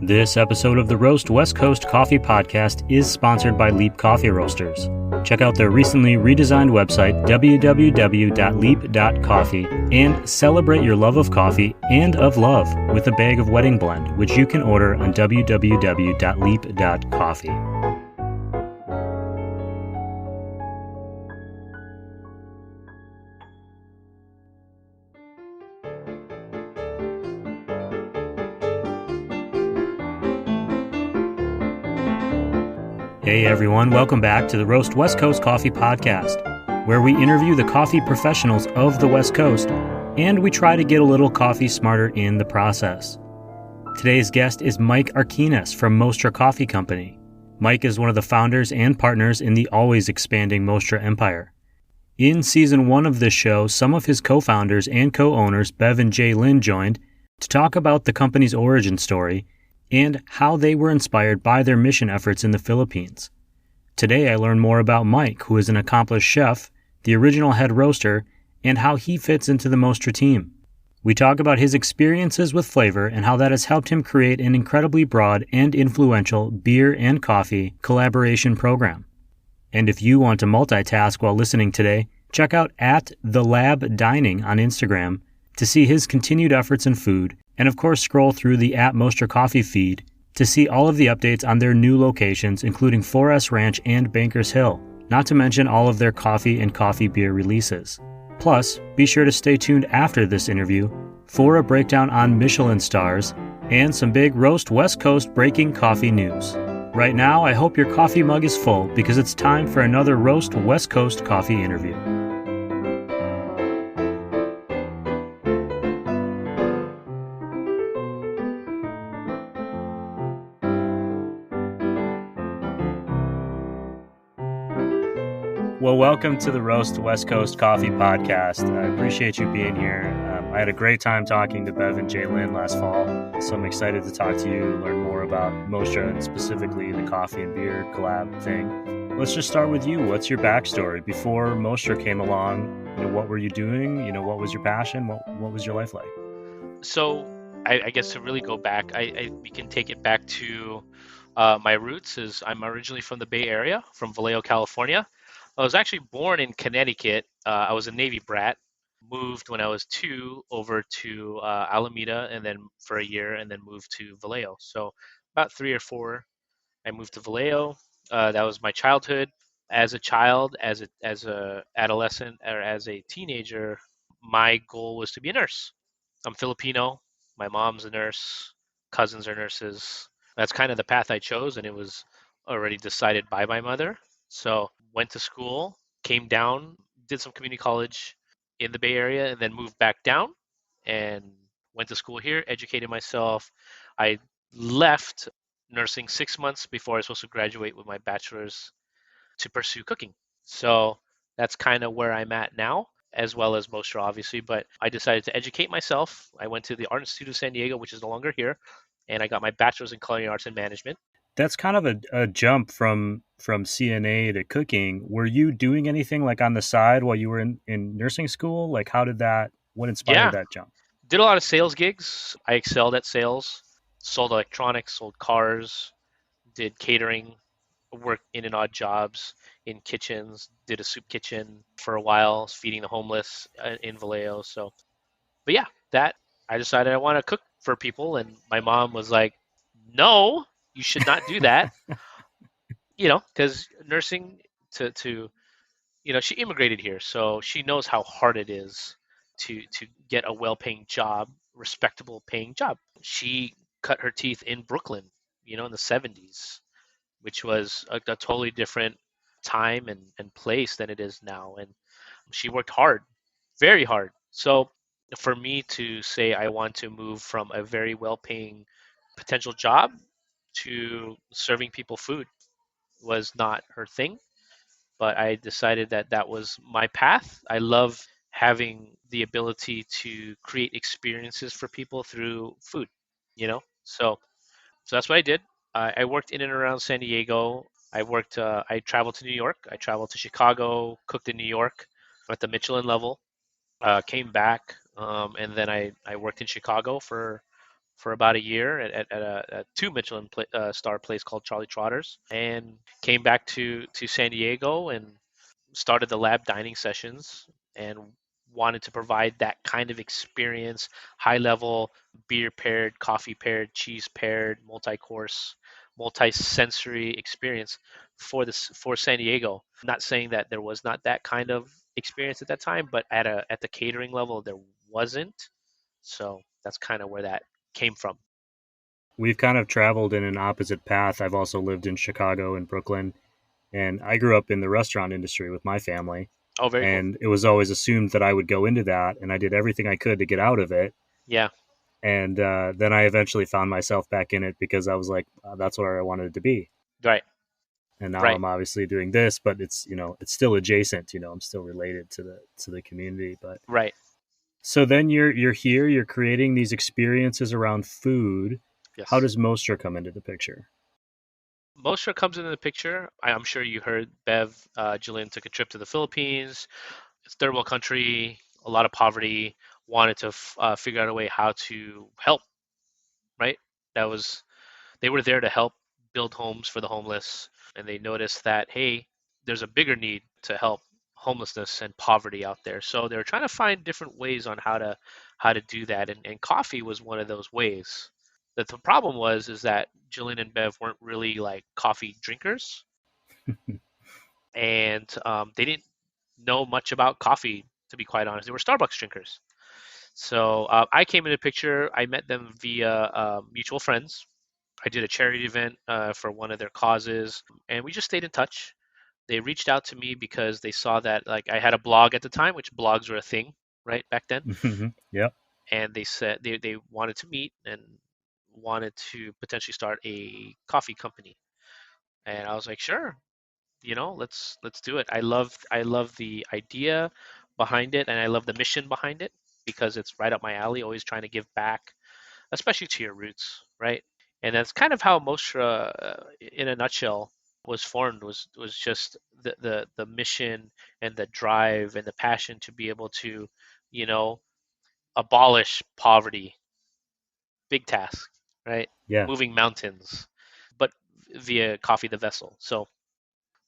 This episode of the Roast West Coast Coffee Podcast is sponsored by Leap Coffee Roasters. Check out their recently redesigned website, www.leap.coffee, and celebrate your love of coffee and of love with a bag of wedding blend, which you can order on www.leap.coffee. Hey everyone, welcome back to the Roast West Coast Coffee Podcast, where we interview the coffee professionals of the West Coast, and we try to get a little coffee smarter in the process. Today's guest is Mike Arquines from Mostra Coffee Company. Mike is one of the founders and partners in the always expanding Mostra empire. In Season 1 of this show, some of his co-founders and co-owners, Bev and Jay Lynn, joined to talk about the company's origin story and how they were inspired by their mission efforts in the Philippines. Today I learn more about Mike, who is an accomplished chef, the original head roaster, and how he fits into the Mostra team. We talk about his experiences with flavor and how that has helped him create an incredibly broad and influential beer and coffee collaboration program. And if you want to multitask while listening today, check out @TheLabDining on Instagram to see his continued efforts in food, and of course scroll through the @Mostra Coffee feed to see all of the updates on their new locations, including 4S Ranch and Bankers Hill, not to mention all of their coffee and coffee beer releases. Plus, be sure to stay tuned after this interview for a breakdown on Michelin stars and some big Roast West Coast breaking coffee news. Right now, I hope your coffee mug is full because it's time for another Roast West Coast Coffee interview. Well, welcome to the Roast West Coast Coffee Podcast. I appreciate you being here. I had a great time talking to Bev and Jay Lynn last fall, so I'm excited to talk to you, learn more about Mostra and specifically the coffee and beer collab thing. Let's just start with you. What's your backstory? Before Mostra came along, what were you doing? What was your passion? What was your life like? So I guess to really go back, we can take it back to my roots. Is I'm originally from the Bay Area, from Vallejo, California. I was actually born in Connecticut. I was a Navy brat. Moved when I was 2 over to Alameda, and then for a year, and then moved to Vallejo. So about 3 or 4, I moved to Vallejo. That was my childhood. As a child, as a adolescent, or as a teenager, my goal was to be a nurse. I'm Filipino. My mom's a nurse. Cousins are nurses. That's kind of the path I chose, and it was already decided by my mother. So went to school, came down, did some community college in the Bay Area, and then moved back down and went to school here, educated myself. I left nursing 6 months before I was supposed to graduate with my bachelor's to pursue cooking. So that's kind of where I'm at now, as well as Mostra, obviously. But I decided to educate myself. I went to the Art Institute of San Diego, which is no longer here, and I got my bachelor's in culinary arts and management. That's kind of a jump from CNA to cooking. Were you doing anything like on the side while you were in nursing school? Like what inspired that jump? Did a lot of sales gigs. I excelled at sales, sold electronics, sold cars, did catering, worked in and odd jobs in kitchens, did a soup kitchen for a while, feeding the homeless in Vallejo. So, but yeah, that I decided I want to cook for people, and my mom was like, no, you should not do that. Because nursing she immigrated here, so she knows how hard it is to get a well-paying job, respectable paying job. She cut her teeth in Brooklyn, in the 70s, which was a totally different time and place than it is now. And she worked hard, very hard. So for me to say I want to move from a very well-paying potential job to serving people food was not her thing, but I decided that was my path. I love having the ability to create experiences for people through food, So that's what I did. I worked in and around San Diego. I traveled to New York. I traveled to Chicago, cooked in New York at the Michelin level, came back, and then I worked in Chicago for for about a year at a two Michelin star place called Charlie Trotter's, and came back to San Diego and started the lab dining sessions and wanted to provide that kind of experience, high level beer paired, coffee paired, cheese paired, multi-course, multi-sensory experience for San Diego. I'm not saying that there was not that kind of experience at that time, but at the catering level there wasn't. So that's kind of where that came from. We've kind of traveled in an opposite path. I've also lived in Chicago and Brooklyn, and I grew up in the restaurant industry with my family. Oh, very cool. And it was always assumed that I would go into that, and I did everything I could to get out of it. Yeah, And then I eventually found myself back in it because I was like, that's where I wanted it to be. right, And now right, I'm obviously doing this, but it's it's still adjacent. I'm still related to the community. But right. so then you're here, you're creating these experiences around food. How Yes. does Mostra come into the picture? Mostra comes into the picture. I'm sure you heard Bev, Jillian took a trip to the Philippines. It's third world country, a lot of poverty. Wanted to figure out a way how to help. Right. That was they were there to help build homes for the homeless, and they noticed that hey, there's a bigger need to help homelessness and poverty out there. So they were trying to find different ways on how to do that, and coffee was one of those ways. That the problem was is that Jillian and Bev weren't really like coffee drinkers, and they didn't know much about coffee. To be quite honest, they were Starbucks drinkers. So I came into the picture. I met them via mutual friends. I did a charity event for one of their causes, and we just stayed in touch. They reached out to me because they saw that like I had a blog at the time, which blogs were a thing right back then, Yep. and they said they wanted to meet and wanted to potentially start a coffee company. And I was like, sure, let's do it. I love the idea behind it, and I love the mission behind it because it's right up my alley. Always trying to give back, especially to your roots, right? And that's kind of how Mostra, in a nutshell, was formed. Was just the mission and the drive and the passion to be able to, you know, abolish poverty. Big task, right? Yeah. Moving mountains, but via coffee the vessel. So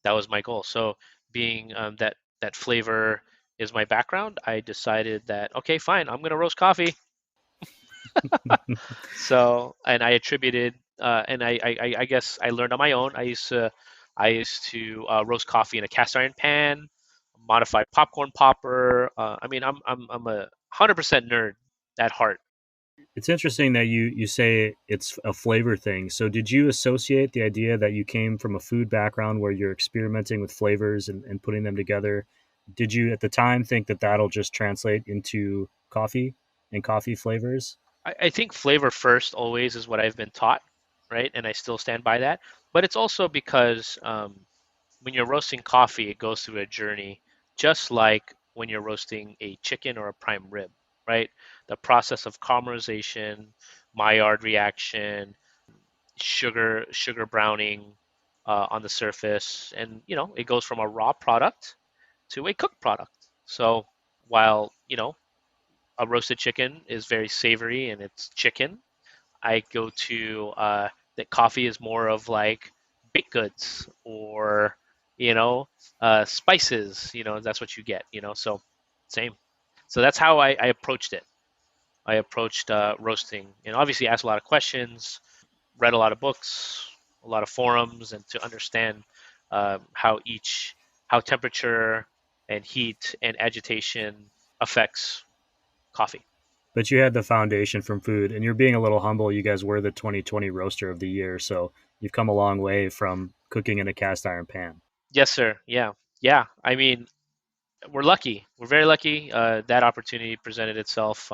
that was my goal. So being that flavor is my background, I decided that okay, fine, I'm gonna roast coffee. So and I attributed and I guess I learned on my own. I used to roast coffee in a cast iron pan, modified popcorn popper. I mean, I'm a 100% nerd at heart. It's interesting that you say it's a flavor thing. So did you associate the idea that you came from a food background where you're experimenting with flavors and putting them together? Did you at the time think that that'll just translate into coffee and coffee flavors? I think flavor first always is what I've been taught, right? And I still stand by that. But it's also because when you're roasting coffee, it goes through a journey, just like when you're roasting a chicken or a prime rib, right? The process of caramelization, Maillard reaction, sugar browning on the surface, and it goes from a raw product to a cooked product. So while a roasted chicken is very savory and it's chicken, I go to that coffee is more of like baked goods or spices. That's what you get. So same. So that's how I approached it. I approached roasting, and obviously asked a lot of questions, read a lot of books, a lot of forums, and to understand how temperature and heat and agitation affects coffee. But you had the foundation from food, and you're being a little humble. You guys were the 2020 roaster of the year, so you've come a long way from cooking in a cast iron pan. Yes, sir. Yeah, yeah. I mean, we're lucky. We're very lucky. That opportunity presented itself.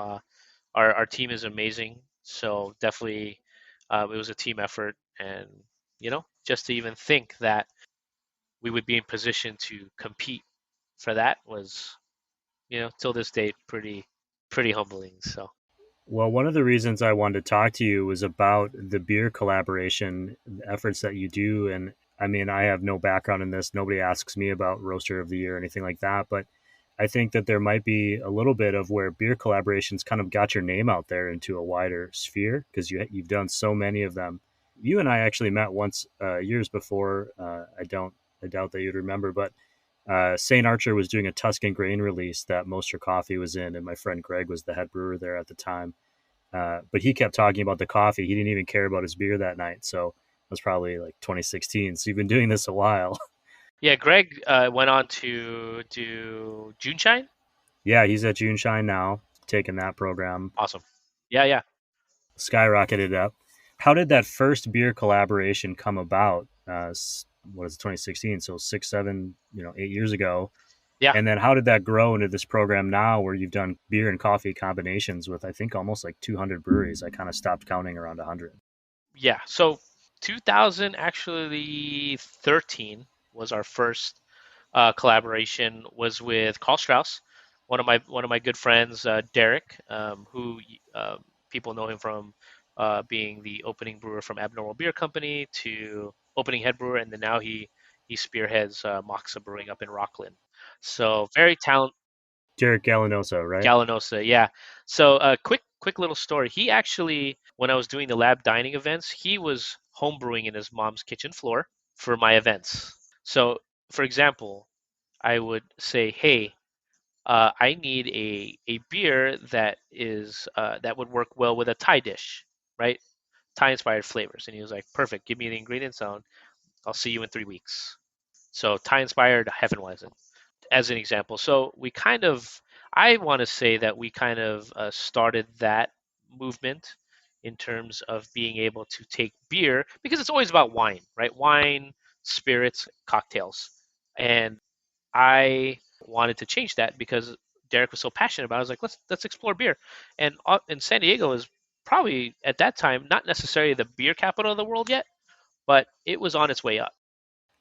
Our team is amazing. So definitely, it was a team effort, and just to even think that we would be in position to compete for that was, till this date, pretty humbling. So Well, one of the reasons I wanted to talk to you was about the beer collaboration efforts that you do. And I mean, I have no background in this. Nobody asks me about roaster of the year or anything like that. But I think that there might be a little bit of where beer collaborations kind of got your name out there into a wider sphere because you've done so many of them. You and I actually met once years before. I doubt that you'd remember, but St. Archer was doing a Tuscan grain release that Mostra Coffee was in, and my friend Greg was the head brewer there at the time. But he kept talking about the coffee. He didn't even care about his beer that night. So it was probably like 2016. So you've been doing this a while. Yeah, Greg went on to do Juneshine. Yeah, he's at June Shine now, taking that program, Awesome. Yeah, yeah, skyrocketed up. How did that first beer collaboration come about? What is it, 2016? So 6, 7, 8 years ago. yeah, And then how did that grow into this program now where you've done beer and coffee combinations with, I think, almost like 200 breweries? I kind of stopped counting around 100. yeah. So 2000, actually 13 was our first collaboration. Was with Carl Strauss, one of my good friends, Derek, who people know him from being the opening brewer from Abnormal Beer Company to opening head brewer, and then now he spearheads Moxa Brewing up in Rockland. So very talented. Derek Gallinosa, right? Gallinosa, yeah. So quick little story. He actually, when I was doing the lab dining events, he was home brewing in his mom's kitchen floor for my events. So, for example, I would say, "Hey, I need a beer that is that would work well with a Thai dish, right? Thai inspired flavors." And he was like, "Perfect. Give me the ingredients on. I'll see you in 3 weeks." So Thai inspired Hefeweizen as an example. So we kind of, I want to say that we kind of started that movement in terms of being able to take beer, because it's always about wine, right? Wine, spirits, cocktails. And I wanted to change that because Derek was so passionate about it. I was like, let's explore beer. And San Diego is probably at that time not necessarily the beer capital of the world yet, but it was on its way up.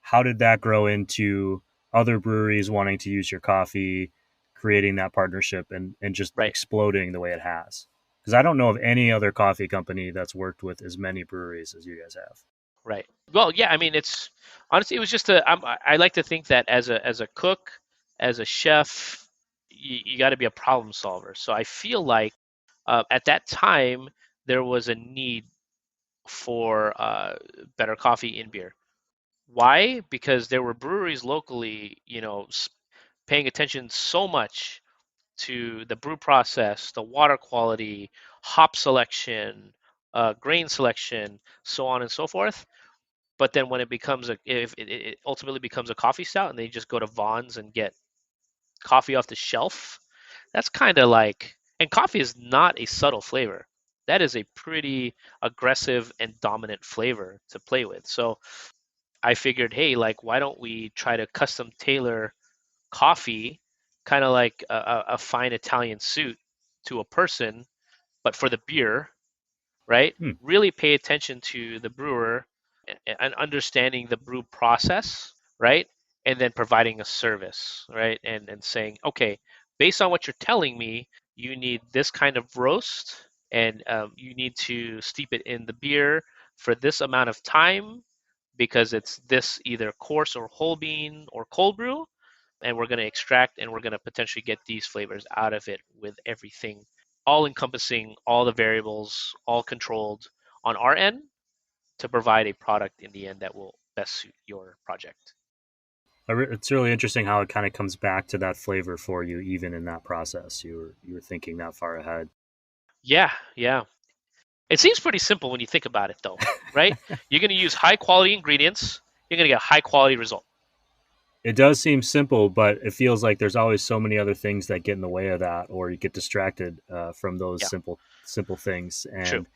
How did that grow into other breweries wanting to use your coffee, creating that partnership and just Right. exploding the way it has? Because I don't know of any other coffee company that's worked with as many breweries as you guys have. Right. Well, yeah. I mean, it's honestly, it was just a. I like to think that as a cook, as a chef, you got to be a problem solver. So I feel like at that time there was a need for better coffee in beer. Why? Because there were breweries locally, paying attention so much to the brew process, the water quality, hop selection, grain selection, so on and so forth. But then when it becomes if it ultimately becomes a coffee stout, and they just go to Vaughn's and get coffee off the shelf, that's kind of like. And coffee is not a subtle flavor. That is a pretty aggressive and dominant flavor to play with. So I figured, hey, like, why don't we try to custom tailor coffee, kind of like a fine Italian suit to a person, but for the beer, right? Hmm. Really pay attention to the brewer and understanding the brew process, right? And then providing a service, right? And saying, okay, based on what you're telling me, you need this kind of roast, and you need to steep it in the beer for this amount of time because it's this either coarse or whole bean or cold brew, and we're going to extract and we're going to potentially get these flavors out of it with everything all encompassing, all the variables, all controlled on our end to provide a product in the end that will best suit your project. It's really interesting how it kind of comes back to that flavor for you, even in that process. You were thinking that far ahead. Yeah, yeah. It seems pretty simple when you think about it, though, right? You're going to use high quality ingredients, you're going to get a high quality result. It does seem simple, but it feels like there's always so many other things that get in the way of that, or you get distracted from those Yeah, simple things. true. And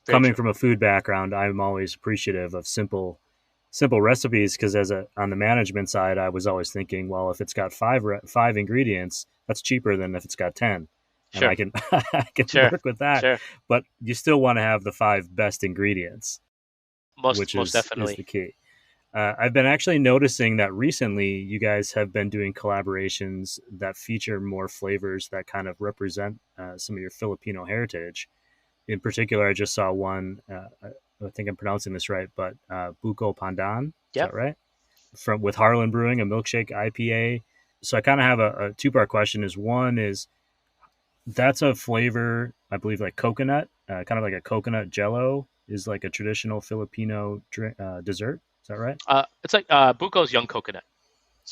Very coming true. from a food background, I'm always appreciative of simple recipes because on the management side, I was always thinking, well, if it's got five ingredients, that's cheaper than if it's got 10, and Sure, I can I can sure, work with that. sure. But you still want to have the five best ingredients, which Most is definitely. the key. I've been actually noticing that recently you guys have been doing collaborations that feature more flavors that kind of represent some of your Filipino heritage. In particular, I just saw one. I think I'm pronouncing this right, but Buko Pandan. Is Yeah, that right? From with Harlan Brewing, a milkshake IPA. So I kind of have a two-part question. Is one is that's a flavor I believe like coconut, kind of like a coconut jello is like a traditional Filipino dessert. Is that right? It's like Buko's young coconut.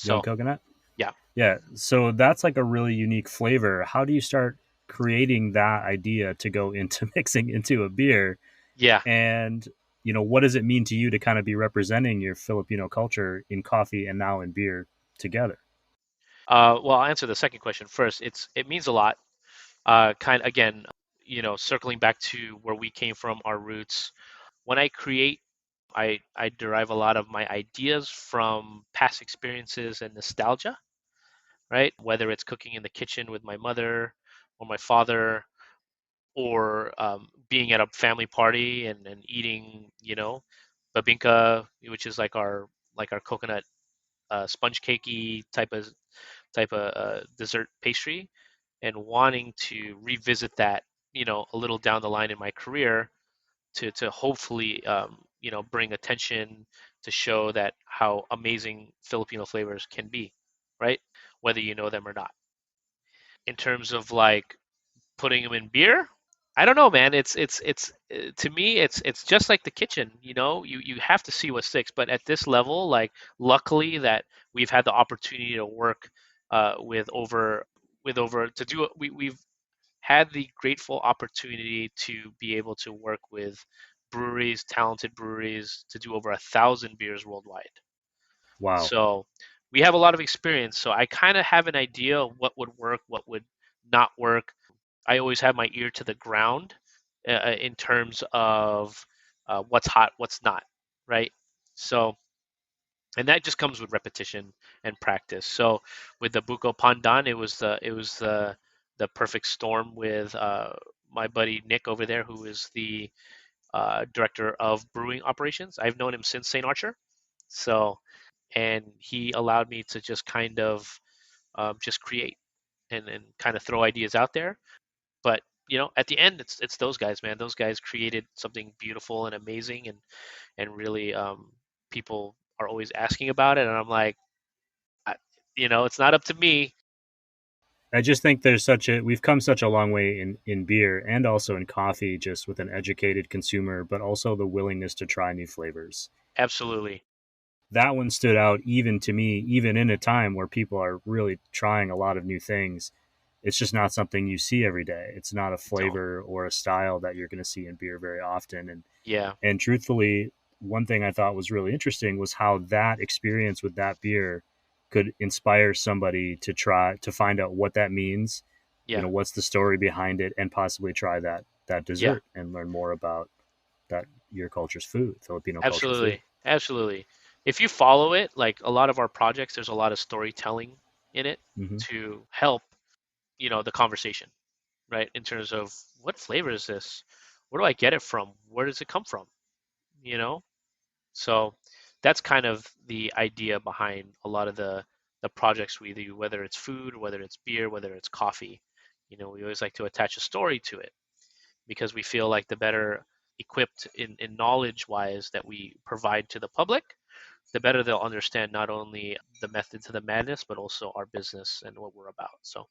Young So coconut. yeah, Yeah. So that's like a really unique flavor. How do you start creating that idea to go into mixing into a beer? yeah. And what does it mean to you to kind of be representing your Filipino culture in coffee and now in beer together? Well, I'll answer the second question first. It means a lot. Kind again, circling back to where we came from, our roots. When I create, I derive a lot of my ideas from past experiences and nostalgia, right? Whether it's cooking in the kitchen with my mother or my father, or being at a family party and eating, babinka, which is like our coconut sponge cakey type of dessert pastry, and wanting to revisit that, a little down the line in my career to hopefully bring attention to show that how amazing Filipino flavors can be, right? Whether you know them or not. In terms of like putting them in beer, I don't know, man. It's to me, it's just like the kitchen. You have to see what sticks. But at this level, like luckily that we've had the opportunity to work with over to do it. We've had the grateful opportunity to be able to work with breweries, talented breweries, to do over 1,000 beers worldwide. Wow. So we have a lot of experience. So I kind of have an idea of what would work, what would not work. I always have my ear to the ground in terms of what's hot, what's not, right? So, and that just comes with repetition and practice. So, with the Buko Pandan, it was the perfect storm with my buddy Nick over there, who is the director of brewing operations. I've known him since St. Archer, so and he allowed me to just kind of just create and kind of throw ideas out there. But at the end, it's those guys, man. Those guys created something beautiful and amazing, and really, people are always asking about it, and I'm like, I, it's not up to me. I just think we've come such a long way in beer and also in coffee, just with an educated consumer, but also the willingness to try new flavors. Absolutely, That one stood out even to me, even in a time where people are really trying a lot of new things. It's just not something you see every day. It's not a no, flavor or a style that you're going to see in beer very often. yeah, And truthfully, one thing I thought was really interesting was how that experience with that beer could inspire somebody to try to find out what that means, yeah, what's the story behind it, and possibly try that yeah, dessert and learn more about that your culture's food, Filipino culture food. absolutely, absolutely. If you follow it, like a lot of our projects, there's a lot of storytelling in it Hmm. to help, the conversation, right? In terms of what flavor is this? Where do I get it from? Where does it come from? You know? So that's kind of the idea behind a lot of the projects we do, whether it's food, whether it's beer, whether it's coffee. We always like to attach a story to it because we feel like the better equipped in knowledge wise that we provide to the public, the better they'll understand not only the method to the madness, but also our business and what we're about. So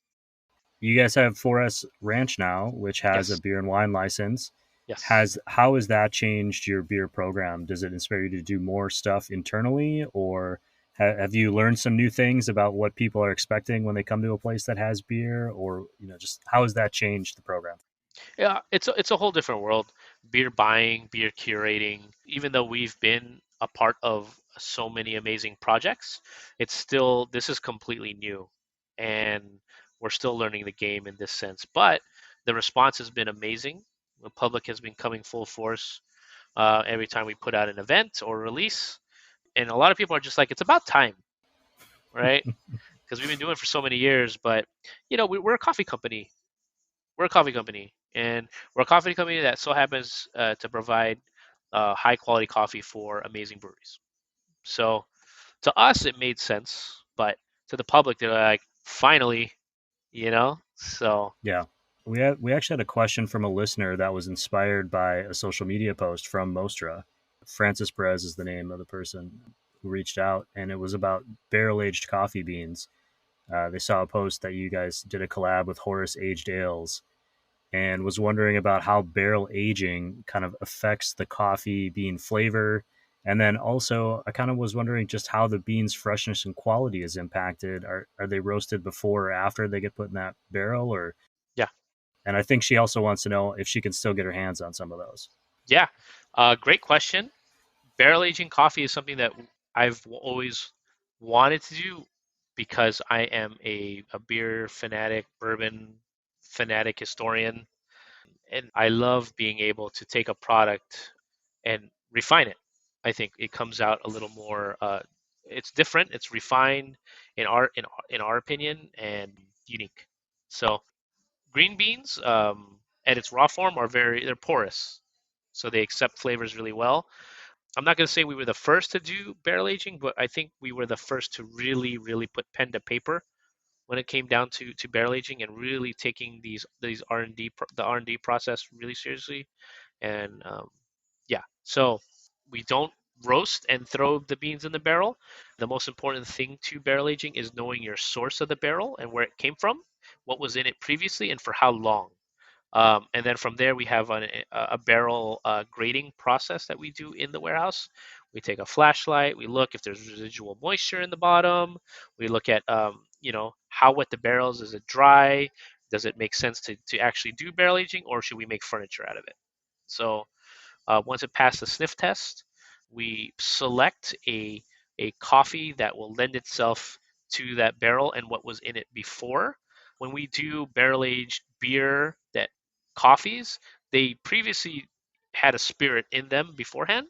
You guys have 4S Ranch now, which has a yes, beer and wine license. yes. How has that changed your beer program? Does it inspire you to do more stuff internally, or have you learned some new things about what people are expecting when they come to a place that has beer, or just how has that changed the program? Yeah, it's a whole different world. Beer buying, beer curating. Even though we've been a part of so many amazing projects, this is completely new, and we're still learning the game in this sense. But the response has been amazing. The public has been coming full force every time we put out an event or release, and a lot of people are just like, it's about time, right? Because we've been doing it for so many years. But we're a coffee company. We're a coffee company, and we're a coffee company that so happens to provide high quality coffee for amazing breweries. So to us, it made sense, but to the public, they're like, finally, So Yeah. We actually had a question from a listener that was inspired by a social media post from Mostra. Francis Perez is the name of the person who reached out, and it was about barrel aged coffee beans. They saw a post that you guys did a collab with Horace Aged Ales, and was wondering about how barrel aging kind of affects the coffee bean flavor. And then also, I kind of was wondering just how the beans' freshness and quality is impacted. Are they roasted before or after they get put in that barrel? Or Yeah, and I think she also wants to know if she can still get her hands on some of those. yeah. Great question. Barrel aging coffee is something that I've always wanted to do because I am a beer fanatic, bourbon fanatic historian, and I love being able to take a product and refine it. I think it comes out a little more. It's different. It's refined in our opinion and unique. So green beans, at its raw form, are they're porous, so they accept flavors really well. I'm not going to say we were the first to do barrel aging, but I think we were the first to really put pen to paper when it came down to barrel aging and really taking these R&D the R&D process really seriously. And yeah, so we don't roast and throw the beans in the barrel. The most important thing to barrel aging is knowing your source of the barrel and where it came from, what was in it previously, and for how long. And then from there, we have a barrel grading process that we do in the warehouse. We take a flashlight, we look if there's residual moisture in the bottom. We look at, how wet the barrel is. Is it dry? Does it make sense to actually do barrel aging, or should we make furniture out of it? So once it passed the sniff test, we select a coffee that will lend itself to that barrel and what was in it before. When we do barrel aged beer that coffees, they previously had a spirit in them beforehand,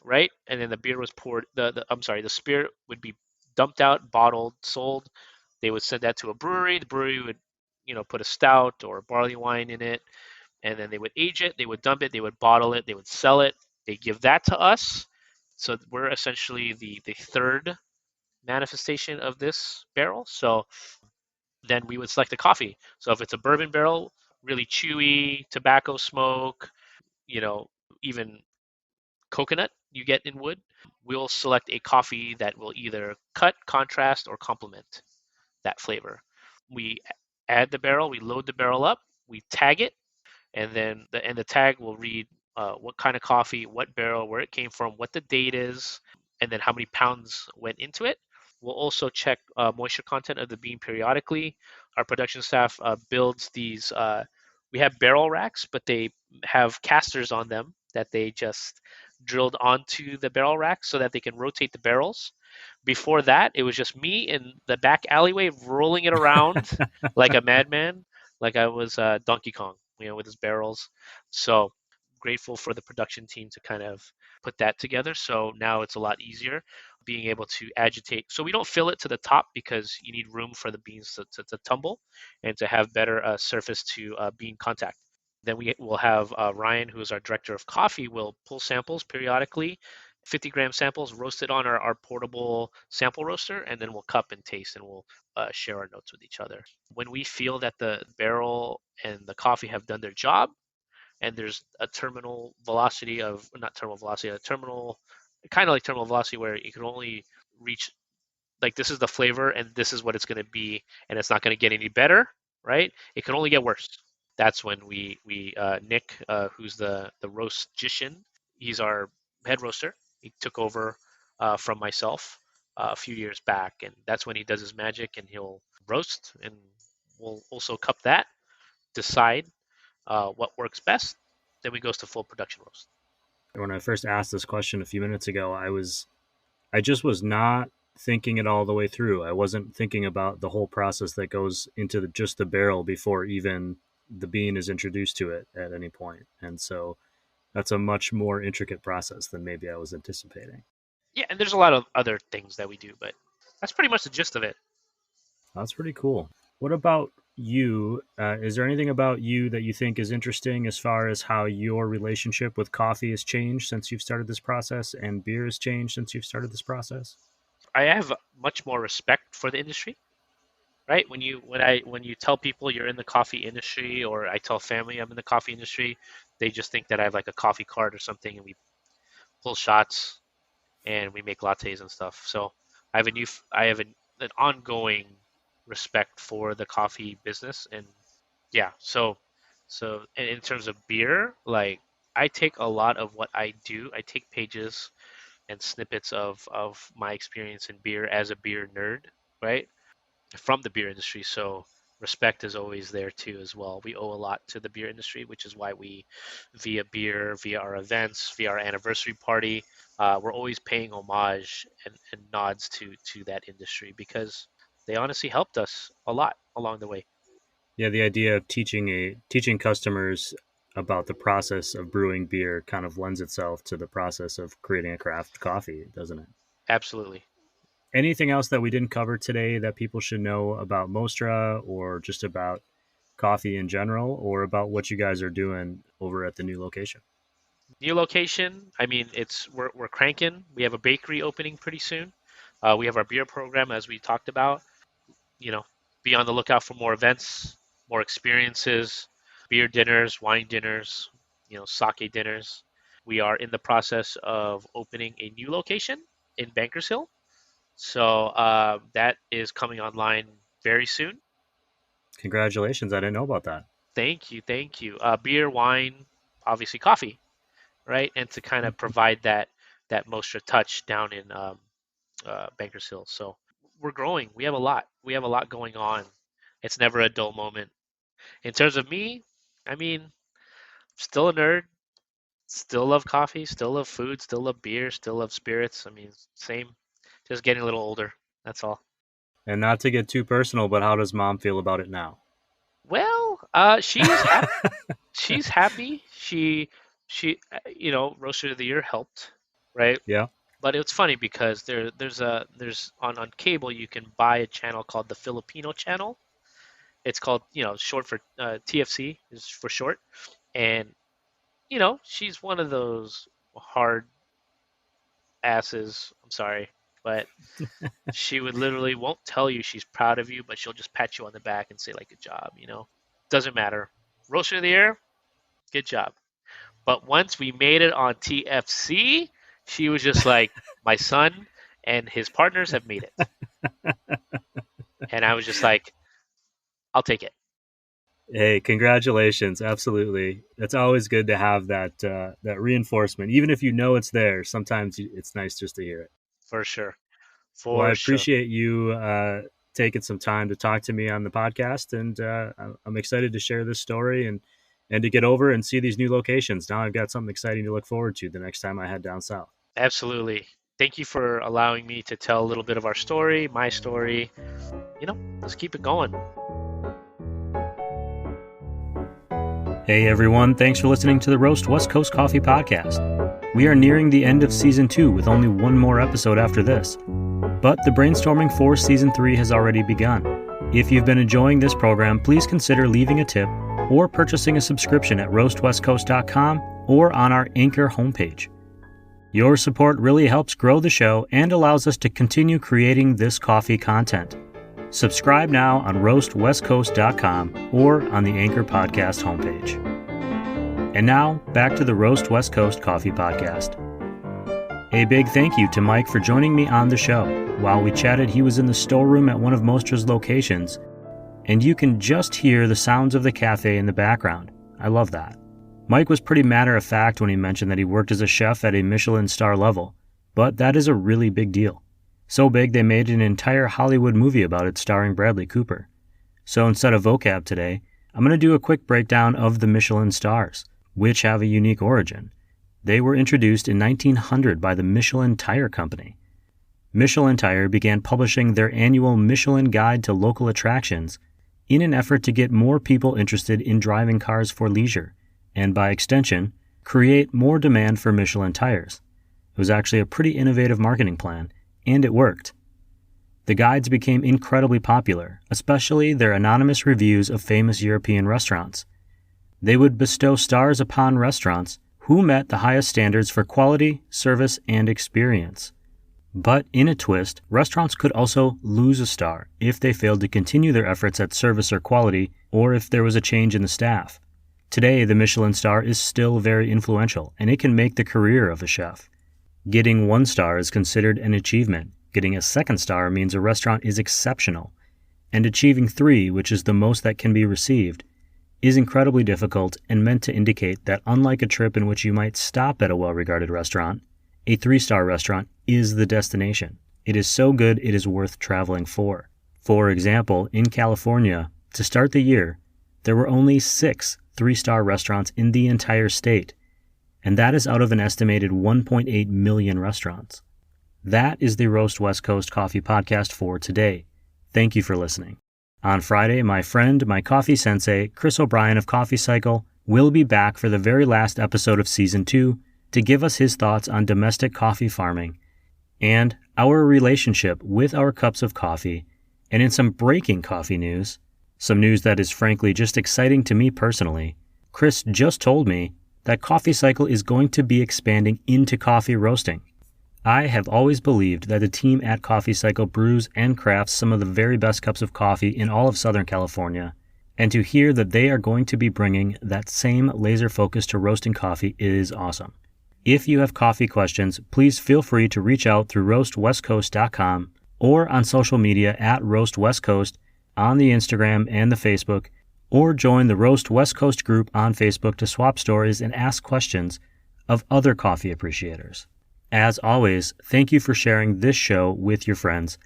right? And then the beer was poured. The spirit would be dumped out, bottled, sold. They would send that to a brewery. The brewery would, put a stout or barley wine in it, and then they would age it, they would dump it, they would bottle it, they would sell it, they give that to us. So we're essentially the third manifestation of this barrel. So then we would select the coffee. So if it's a bourbon barrel, really chewy, tobacco smoke, even coconut you get in wood, we'll select a coffee that will either cut, contrast, or complement that flavor. We add the barrel, we load the barrel up, we tag it, and then the tag will read what kind of coffee, what barrel, where it came from, what the date is, and then how many pounds went into it. We'll also check moisture content of the bean periodically. Our production staff builds these. We have barrel racks, but they have casters on them that they just drilled onto the barrel rack so that they can rotate the barrels. Before that, it was just me in the back alleyway rolling it around like a madman, like I was Donkey Kong, with his barrels. So grateful for the production team to kind of put that together. So now it's a lot easier being able to agitate. So we don't fill it to the top because you need room for the beans to tumble and to have better surface to bean contact. Then we will have Ryan, who is our director of coffee, will pull samples periodically, 50-gram samples roasted on our portable sample roaster, and then we'll cup and taste and we'll share our notes with each other. When we feel that the barrel and the coffee have done their job, and there's a terminal velocity of, not terminal velocity, a terminal, kind of like terminal velocity where you can only reach, like, this is the flavor and this is what it's going to be, and it's not going to get any better, right? It can only get worse. That's when we Nick, who's the roastician, he's our head roaster. He took over from myself a few years back, and that's when he does his magic, and he'll roast, and we'll also cup that, decide what works best. Then we goes to full production roast. When I first asked this question a few minutes ago, I just was not thinking it all the way through. I wasn't thinking about the whole process that goes into just the barrel before even the bean is introduced to it at any point. And so that's a much more intricate process than maybe I was anticipating. Yeah, and there's a lot of other things that we do, but that's pretty much the gist of it. That's pretty cool. What about you? Is there anything about you that you think is interesting as far as how your relationship with coffee has changed since you've started this process, and beer has changed since you've started this process? I have much more respect for the industry, right? When you tell people you're in the coffee industry, or I tell family I'm in the coffee industry, they just think that I have like a coffee cart or something, and we pull shots and we make lattes and stuff. So I have an ongoing respect for the coffee business. And yeah, so in terms of beer, like I take a lot of what I do. I take pages and snippets of my experience in beer as a beer nerd, right? From the beer industry. So respect is always there too as well. We owe a lot to the beer industry, which is why we, via beer, via our events, via our anniversary party, we're always paying homage and nods to that industry because they honestly helped us a lot along the way. Yeah, the idea of teaching customers about the process of brewing beer kind of lends itself to the process of creating a craft coffee, doesn't it? Absolutely. Anything else that we didn't cover today that people should know about Mostra or just about coffee in general or about what you guys are doing over at the new location? New location. I mean, we're cranking. We have a bakery opening pretty soon. We have our beer program as we talked about. You know, be on the lookout for more events, more experiences, beer dinners, wine dinners, sake dinners. We are in the process of opening a new location in Bankers Hill. So that is coming online very soon. Congratulations. I didn't know about that. Thank you, thank you. Beer, wine, obviously coffee, right? And to kind of provide that Mostra touch down in Bankers Hill. So we're growing. We have a lot. We have a lot going on. It's never a dull moment. In terms of me, I mean, still a nerd. Still love coffee. Still love food. Still love beer. Still love spirits. I mean, same. Just getting a little older. That's all. And not to get too personal, but how does mom feel about it now? Well, she's happy. She's happy. She, Roaster of the Year helped, right? Yeah. But it's funny because there's on cable you can buy a channel called the Filipino channel. It's called short for TFC is for short, and she's one of those hard asses. I'm sorry, but she would literally won't tell you she's proud of you, but she'll just pat you on the back and say like good job. Doesn't matter. Roaster of the Year, good job. But once we made it on TFC, she was just like, my son and his partners have made it. And I was just like, I'll take it. Hey, congratulations! Absolutely, it's always good to have that reinforcement, even if you know it's there. Sometimes it's nice just to hear it. For sure. Well, I For sure. appreciate you taking some time to talk to me on the podcast, and I'm excited to share this story and to get over and see these new locations. Now I've got something exciting to look forward to the next time I head down south. Absolutely. Thank you for allowing me to tell a little bit of our story, my story. Let's keep it going. Hey everyone, thanks for listening to the Roast West Coast Coffee Podcast. We are nearing the end of Season 2 with only one more episode after this. But the brainstorming for Season 3 has already begun. If you've been enjoying this program, please consider leaving a tip or purchasing a subscription at roastwestcoast.com or on our Anchor homepage. Your support really helps grow the show and allows us to continue creating this coffee content. Subscribe now on roastwestcoast.com or on the Anchor Podcast homepage. And now, back to the Roast West Coast Coffee Podcast. A big thank you to Mike for joining me on the show. While we chatted, he was in the storeroom at one of Mostra's locations, and you can just hear the sounds of the cafe in the background. I love that. Mike was pretty matter-of-fact when he mentioned that he worked as a chef at a Michelin star level, but that is a really big deal. So big they made an entire Hollywood movie about it starring Bradley Cooper. So instead of vocab today, I'm going to do a quick breakdown of the Michelin stars, which have a unique origin. They were introduced in 1900 by the Michelin Tire Company. Michelin Tire began publishing their annual Michelin Guide to Local Attractions in an effort to get more people interested in driving cars for leisure, and by extension, create more demand for Michelin tires. It was actually a pretty innovative marketing plan, and it worked. The guides became incredibly popular, especially their anonymous reviews of famous European restaurants. They would bestow stars upon restaurants who met the highest standards for quality, service, and experience. But in a twist, restaurants could also lose a star if they failed to continue their efforts at service or quality, or if there was a change in the staff. Today, the Michelin star is still very influential, and it can make the career of a chef. Getting 1 star is considered an achievement. Getting a 2nd star means a restaurant is exceptional. and achieving 3, which is the most that can be received, is incredibly difficult and meant to indicate that unlike a trip in which you might stop at a well-regarded restaurant, a 3-star restaurant is the destination. It is so good it is worth traveling for. For example, in California, to start the year, there were only 6 3-star restaurants in the entire state, and that is out of an estimated 1.8 million restaurants. That is the Roast West Coast Coffee Podcast for today. Thank you for listening. On Friday, my friend, my coffee sensei, Chris O'Brien of Coffee Cycle, will be back for the very last episode of Season 2 to give us his thoughts on domestic coffee farming and our relationship with our cups of coffee. And in some breaking coffee news, some news that is frankly just exciting to me personally, Chris just told me that Coffee Cycle is going to be expanding into coffee roasting. I have always believed that the team at Coffee Cycle brews and crafts some of the very best cups of coffee in all of Southern California, and to hear that they are going to be bringing that same laser focus to roasting coffee is awesome. If you have coffee questions, please feel free to reach out through roastwestcoast.com or on social media at Roast West Coast on the Instagram and the Facebook, or join the Roast West Coast group on Facebook to swap stories and ask questions of other coffee appreciators. As always, thank you for sharing this show with your friends,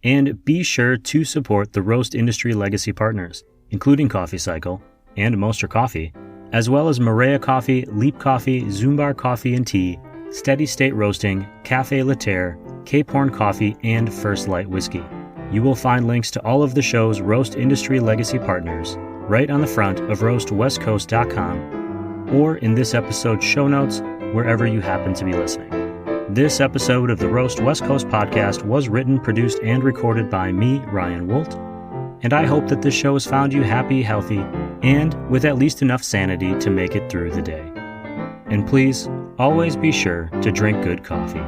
and be sure to support the roast industry legacy partners, including Coffee Cycle and Mostra Coffee, as well as Maria Coffee, Leap Coffee, Zumbar Coffee and Tea, Steady State Roasting, Cafe Laterre, Cape Horn Coffee, and First Light Whiskey. You will find links to all of the show's roast industry legacy partners right on the front of roastwestcoast.com or in this episode's show notes wherever you happen to be listening. This episode of the Roast West Coast podcast was written, produced, and recorded by me, Ryan Wolt, and I hope that this show has found you happy, healthy, and with at least enough sanity to make it through the day. And please, always be sure to drink good coffee.